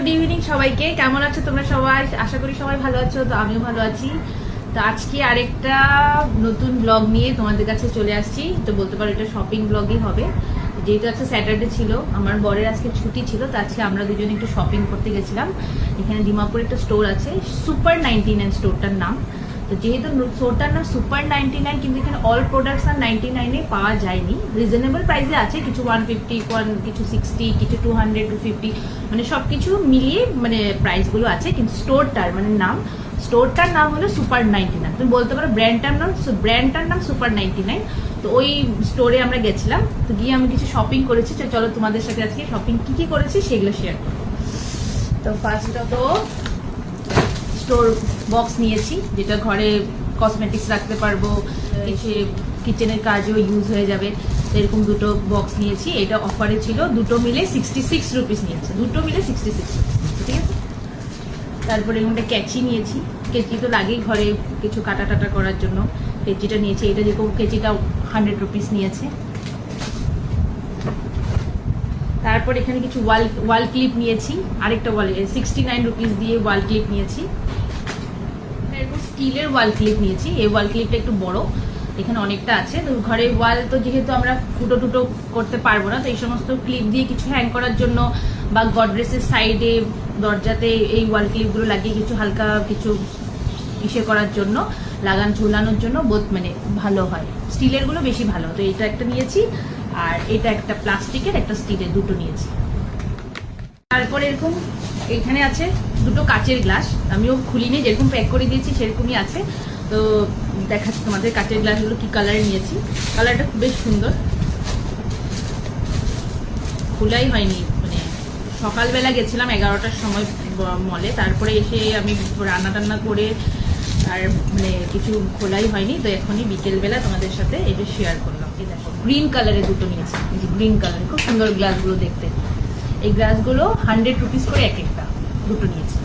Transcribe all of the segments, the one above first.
Good evening সবাইকে। কেমন আছো তোমরা সবাই? আশা করি সবাই ভালো আছো। তো আমিও ভালো আছি। তো আজকে আরেকটা নতুন ব্লগ নিয়ে তোমাদের কাছে চলে আসছি। তো বলতে পারো এটা শপিং ব্লগই হবে, যেহেতু আজকে স্যাটারডে ছিল, আমার বরের আজকে ছুটি ছিল। তো আজকে আমরা দুজনে একটু শপিং করতে গেছিলাম। এখানে ডিমাপুরে একটা স্টোর আছে, সুপার 99 স্টোরটার নাম। তো যেহেতু স্টোরটার নাম সুপার 99, কিন্তু এখানে অল প্রোডাক্টস আর 99-এ পাওয়া যায়নি। রিজনেবল প্রাইসে আছে, কিছু 150, কিছু 60, কিছু 200, 250, মানে সব কিছু মিলিয়ে মানে প্রাইসগুলো আছে। কিন্তু স্টোরটার নাম হলো সুপার 99। তুমি বলতে পারো ব্র্যান্ডটার নাম সুপার 99। তো ওই স্টোরে আমরা গেছিলাম। তো গিয়ে আমি কিছু শপিং করেছি। তো চলো তোমাদের সাথে আজকে শপিং কি করেছি সেগুলো শেয়ার করবো। তো ফার্স্ট তো স্টোর বক্স নিয়েছি, যেটা ঘরে কসমেটিক্স রাখতে পারবো, কিছু কিচেনের কাজেও ইউজ হয়ে যাবে। তো এরকম দুটো বক্স নিয়েছি। এটা অফারে ছিল, দুটো মিলে 66 রুপিস নিয়েছে। দুটো মিলে 66 রুপিস নিয়েছে, ঠিক আছে। তারপরে এখানটা ক্যাচি নিয়েছি। কেচি তো লাগেই ঘরে কিছু কাটা টাটা করার জন্য। কেচিটা নিয়েছি। এটা যেরকম কেচিটা 100 রুপিস নিয়েছে। তারপর এখানে কিছু ওয়াল ক্লিপ নিয়েছি। আরেকটা 69 রুপিস দিয়ে ওয়াল ক্লিপ নিয়েছি। এরকম স্টিলের ওয়াল ক্লিপ নিয়েছি। এই ওয়াল ক্লিপটা একটু বড়, এখানে অনেকটা আছে। তো ঘরে ওয়াল তো যেহেতু আমরা ফুটো টুটো করতে পারবো না, তো এই সমস্ত ক্লিপ দিয়ে কিছু হ্যাং করার জন্য বা গডরেজের সাইডে দরজাতে এই ওয়াল ক্লিপগুলো লাগিয়ে কিছু হালকা কিছু ইসে করার জন্য, ঝুলানোর জন্য মানে ভালো হয়। স্টিলের গুলো বেশি ভালো। তো এটা একটা নিয়েছি, আর এটা একটা প্লাস্টিকের, একটা স্টিলের, দুটো নিয়েছি। তারপরে এরকম এখানে আছে দুটো কাচের গ্লাস। আমিও খুলিনি, যেরকম প্যাক করে দিয়েছি সেরকমই আছে। তো দেখাচ্ছি তোমাদের কাচের গ্লাসগুলো কি কালারে নিয়েছি। কালারটা বেশ সুন্দর, খোলাই হয়নি। মানে সকালবেলা গেছিলাম 11টার সময় মলে, তারপরে এসে আমি রান্না টান্না করে আর মানে কিছু খোলাই হয়নি। তো এখনই বিকেলবেলা তোমাদের সাথে এটা শেয়ার করলাম। এই দেখো গ্রিন কালারের দুটো নিয়েছি। গ্রিন কালার, খুব সুন্দর গ্লাসগুলো দেখতে। এই গ্লাসগুলো 100 রুপিস করে এক একটা, দুটো নিয়েছি।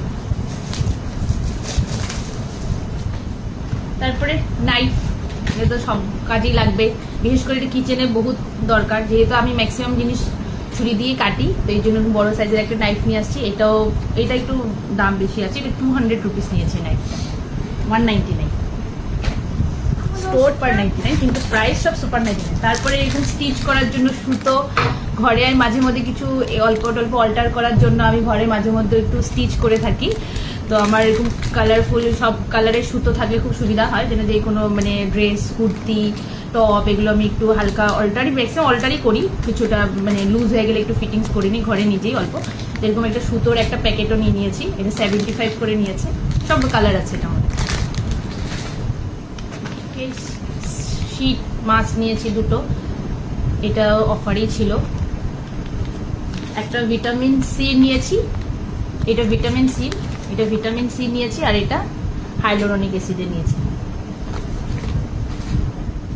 তারপরে নাইফ, যেহেতু সব কাজেই লাগবে, বিশেষ করে এটা কিচেনে বহুত দরকার। যেহেতু আমি ম্যাক্সিমাম জিনিস ছুরি দিয়ে কাটি, তো এই জন্য বড় সাইজের একটা নাইফ নিয়ে আসছি। এটা একটু দাম বেশি আছে। এটা 200 রুপিস নিয়েছে নাইফটা, 199 স্টোর পার 99, কিন্তু প্রাইস সব সুপার 99। তারপরে এরকম স্টিচ করার জন্য সুতো, ঘরে আমি মাঝে মধ্যে কিছু অল্প টল্প অল্টার করার জন্য আমি ঘরে মাঝে মধ্যে একটু স্টিচ করে থাকি। তো আমার এরকম কালারফুল সব কালারের সুতো থাকলে খুব সুবিধা হয়, যেন যে কোনো মানে ড্রেস, কুর্তি, টপ, এগুলো আমি একটু হালকা ম্যাক্সিমাম অল্টারই করি। কিছুটা মানে লুজ হয়ে গেলে একটু ফিটিংস করে নিই ঘরে নিজেই অল্প। এরকম একটা সুতোর একটা প্যাকেটও নিয়ে নিয়েছি। এটা 75 করে নিয়েছে। সব কালার আছে এটা মধ্যে। শীট মাছ নিয়েছি দুটো, এটা অফারই ছিল। একটা ভিটামিন সি নিয়েছি, এটা ভিটামিন সি নিয়েছি। আর এটা হাইলোরনিক অ্যাসিডে নিয়েছি।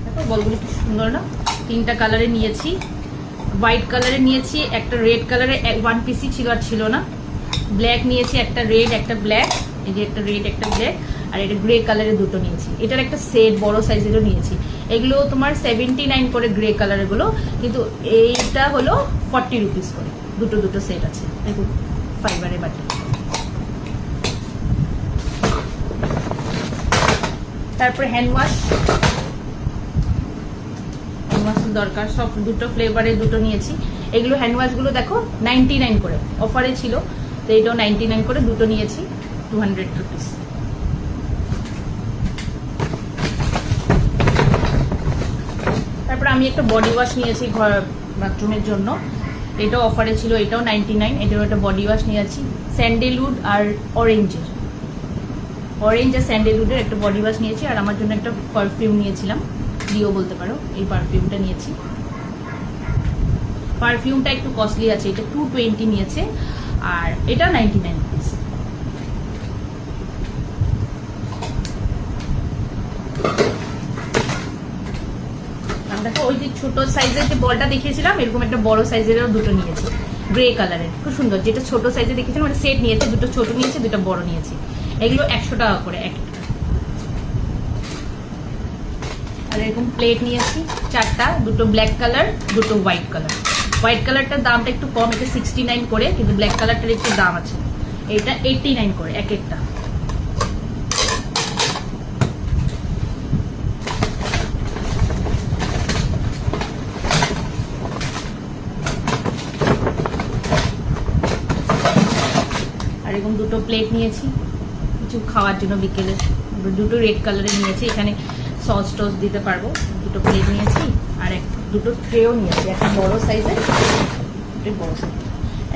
দেখো বলগুলো কি সুন্দর না? 3টা কালারে নিয়েছি। হোয়াইট কালারে নিয়েছি, একটা রেড কালারে 1 পিসই ছিল, আর ছিল না। ব্ল্যাক নিয়েছি, একটা রেড একটা ব্ল্যাক, এই যে একটা রেড একটা ব্ল্যাক। আর এটা গ্রে কালারের দুটো নিয়েছি। এটার একটা সেট বড় সাইজেরও নিয়েছি। এগুলো তোমার 79 করে গ্রে কালারের গুলো, কিন্তু এইটা হলো 40 রুপিস করে। দুটো সেট আছে, দেখুন ফাইবারের বাটি। তারপরে হ্যান্ড ওয়াশ দরকার, সব দুটো ফ্লেভারের দুটো নিয়েছি। এগুলো হ্যান্ড ওয়াশ গুলো দেখো 99 করে অফারে ছিল। তো এটাও 99 করে দুটো নিয়েছি, 200 রুপিস। তারপর আমি একটা বডি ওয়াশ নিয়েছি ঘর বাথরুমের জন্য। এটাও অফারে ছিল, এটাও 99। এটাও একটা বডি ওয়াশ নিয়েছি, স্যান্ডেলউড আর অরেঞ্জ আর স্যান্ডেলউডের একটা বডি ওয়াশ নিয়েছি। আর আমার জন্য একটা পারফিউম নিয়েছিলাম, ডিও বলতে পারো। এই পারফিউমটা নিয়েছি। পারফিউমটা একটু কস্টলি আছে, এটা 220 নিয়েছে। আর এটা 99 রুপিস। দেখো ওই যে ছোট সাইজের যে বলটা দেখিয়েছিলাম, এরকম একটা বড় সাইজেরও দুটো নিয়েছি, গ্রে কালারের, খুব সুন্দর। যেটা ছোট সাইজে দেখেছিলাম মানে সেট নিয়েছে, দুটো ছোট নিয়েছে, দুটো বড় নিয়েছি। এগুলো 100 টাকা করে এক। আর এরকম প্লেট নিয়েছি 4টা, দুটো ব্ল্যাক কালার, দুটো হোয়াইট কালার। হোয়াইট কালারটার দামটা একটু কম, এটা 69 করে, কিন্তু ব্ল্যাক কালারটার একটু দাম আছে। এটা 89 করে এক একটা। আর এরকম দুটো প্লেট নিয়েছি কিছু খাওয়ার জন্য বিকেলে, দুটো রেড কালারের নিয়েছি, এখানে সস টস দিতে পারবো। দুটো প্লেট নিয়েছি আর দুটো ট্রেও নিয়েছি, একটা বড় সাইজের, বড় সাইজ।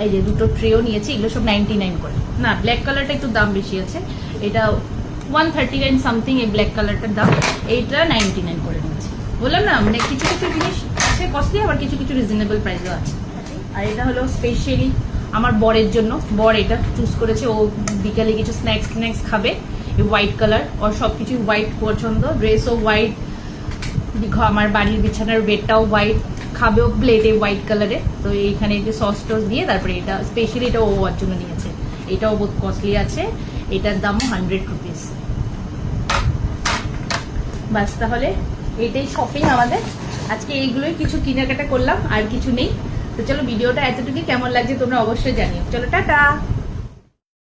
এই যে দুটো ট্রেও নিয়েছি, এগুলো সব 99 করে। না, ব্ল্যাক কালারটা একটু দাম বেশি আছে, এটা 139 সামথিং এই ব্ল্যাক কালারটার দাম, এইটা 99 করে নিয়েছি। বললাম না, মানে কিছু কিছু জিনিস আছে কস্টলি, আবার কিছু কিছু রিজনেবল প্রাইসও আছে। আর এটা হলো স্পেশালি আমার বরের জন্য, বর এটা চুজ করেছে, ও বিকালে কিছু স্ন্যাক্স খাবে, হোয়াইট কালার, ওর সব কিছু হোয়াইট পছন্দ, ড্রেসও হোয়াইট, আমার বাড়ির বিছানার বেডটাও হোয়াইট, খাবেও প্লেটে হোয়াইট কালারে। তো এইখানে যে সস টস দিয়ে তারপরে এটা স্পেশালি এটা ও ওর জন্য নিয়েছে, এটাও বহুত কস্টলি আছে, এটার দামও 100 রুপিস। বাস, তাহলে এটাই শপিং আমাদের আজকে, এইগুলোই কিছু কেনাকাটা করলাম, আর কিছু নেই। তো চলো, ভিডিওটা এতটুকু কেমন লাগছে তোমরা অবশ্যই জানিও। চলো, টাটা।